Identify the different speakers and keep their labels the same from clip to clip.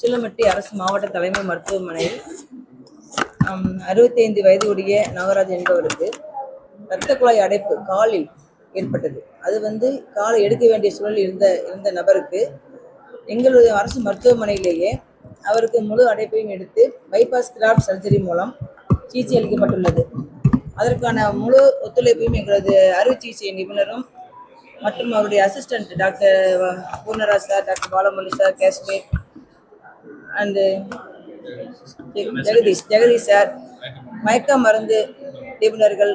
Speaker 1: உசிலம்பட்டி அரசு மாவட்ட தலைமை மருத்துவமனையில் 65 வயதுடைய நாகராஜ் என்பவருக்கு இரத்த குழாய் அடைப்பு காலில் ஏற்பட்டது. அது காலை எடுக்க வேண்டிய சூழல் இருந்த நபருக்கு எங்களுடைய அரசு மருத்துவமனையிலேயே அவருக்கு முழு அடைப்பையும் எடுத்து பைபாஸ் கிராஃப்ட் சர்ஜரி மூலம் சிகிச்சை அளிக்கப்பட்டுள்ளது. அதற்கான முழு ஒத்துழைப்பையும் எங்களது அறுவை சிகிச்சை நிபுணரும் மற்றும் அவருடைய assistant doctor Poornaraj sir, doctor Balamurali sir, Kashmir and Jagadish sir, மயக்க மருந்து நிபுணர்கள்,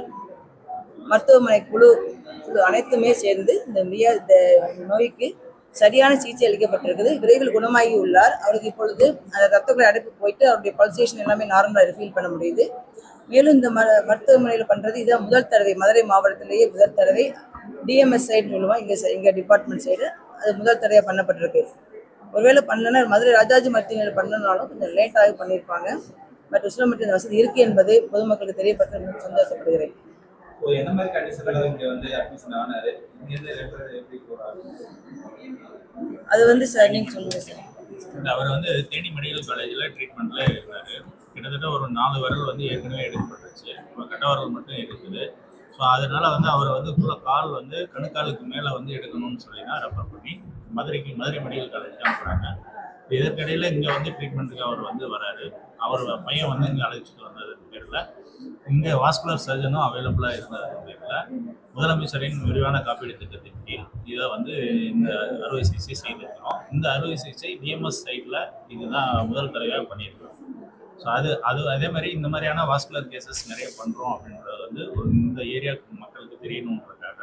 Speaker 1: மருத்துவமனை குழு அனைத்துமே சேர்ந்து இந்த நோய்க்கு சரியான சிகிச்சை அளிக்கப்பட்டிருக்குது. விரைவில் குணமாகி உள்ளார். அவருக்கு இப்பொழுது அந்த ரத்த குழாய் அடைப்பு போயிட்டு அவருடைய பல்சேஷன் எல்லாமே நார்மலாக ஃபீல் பண்ண முடியுது. மேலும் இந்த மருத்துவமனையில் பண்ணுறது இதான் முதல் தடவை, மதுரை மாவட்டத்திலேயே முதல் தடவை டிஎம்எஸ் சைடு மூலமாக எங்கள் டிபார்ட்மெண்ட் சைடு அது முதல் தடவையாக பண்ணப்பட்டிருக்கு. ஒருவேளை பண்ணலன்னா மதுரை ராஜாஜி மருத்துவமனையில் பண்ணனாலும் கொஞ்சம் லேட்டாக பண்ணியிருப்பாங்க. பட் உசிலம்பட்டி இந்த வசதி இருக்குது என்பதை பொதுமக்களுக்கு தெரியப்பட்டு சந்தோஷப்படுகிறேன். அது சார் நீங்கள் சொல்லுங்கள் சார்.
Speaker 2: அவர் தேனி மெடிக்கல் காலேஜில் ட்ரீட்மெண்ட்டில் இருந்தார். கிட்டத்தட்ட ஒரு 4 விரல் ஏற்கனவே எடுக்கப்பட்டுருச்சு. இப்போ கட்ட விரல் மட்டும் இருக்குது. ஸோ அதனால் அவர் ஃபுல்லாக கால் கணுக்காலுக்கு மேலே எடுக்கணும்னு சொல்லி தான் ரெஃபர் பண்ணி மதுரை மெடிக்கல் காலேஜ் அனுப்புகிறாங்க. இதற்கிடையில் இங்கே ட்ரீட்மெண்ட்டுக்கு அவர் வராரு. அவர் பையன் இங்கே அழைச்சிட்டு வந்தது பேரில் இங்கே வாஸ்குலர் சர்ஜனும் அவைலபிளாக இருந்தது பேரில் முதலமைச்சரின் விரிவான காப்பீடு திட்டத்தின் கீழ் இதை இந்த அறுவை சிகிச்சை செய்திருக்கிறோம். இந்த அறுவை சிகிச்சை டிஎம்எஸ் சைட்டில் இதுதான் முதல் தடவையாக பண்ணியிருக்கிறோம். ஸோ அதே மாதிரி இந்த மாதிரியான வாஸ்குலர் கேசஸ் நிறைய பண்ணுறோம் அப்படின்றது இந்த ஏரியா மக்களுக்கு தெரியணுன்றதுக்காக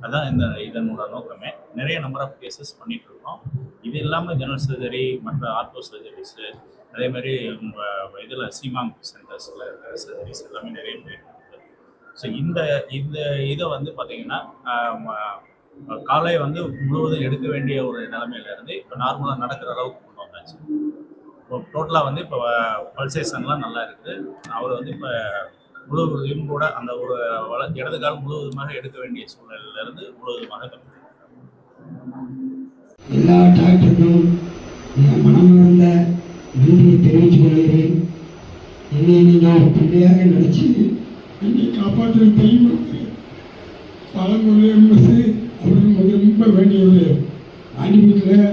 Speaker 2: அதான் இதனோட நோக்கமே. நிறைய நம்பர் ஆஃப் கேசஸ் பண்ணிட்டு இருக்கோம். இது இல்லாமல் ஜெனரல் சர்ஜரி, மற்ற ஆர்த்தோ சர்ஜரிஸு, அதே மாதிரி இதில் சிமாங் சென்டர்ஸில் இருக்கிற சர்ஜரிஸ் எல்லாமே நிறைய போயிருக்கு. ஸோ இந்த இதை பார்த்தீங்கன்னா காலை முழுவதும் எடுக்க வேண்டிய ஒரு நிலைமையிலேருந்து இப்போ நார்மலாக நடக்கிற அளவுக்கு கொண்டு வந்தாச்சு. இப்போ டோட்டலாக இப்போ பல்சேஷன்லாம் நல்லா இருக்குது. அவர் இப்போ முழு லிம்போட அந்த ஒரு இடது கால் முழுவதுமாக எடுக்க வேண்டிய சூழ்நிலையிலிருந்து முழுவதுமாக கம்மி.
Speaker 3: எல்லா டாக்டருக்கும் மனமார்ந்த நன்றியை தெரிவித்துக் கொள்கிறேன். என்னை நீங்கள் பிள்ளையாக நினைச்சு என்னை காப்பாற்ற தெரியும். பழங்குடியினர் அவர்கள் ரொம்ப வேண்டியது ஆண்டிபுரத்தில்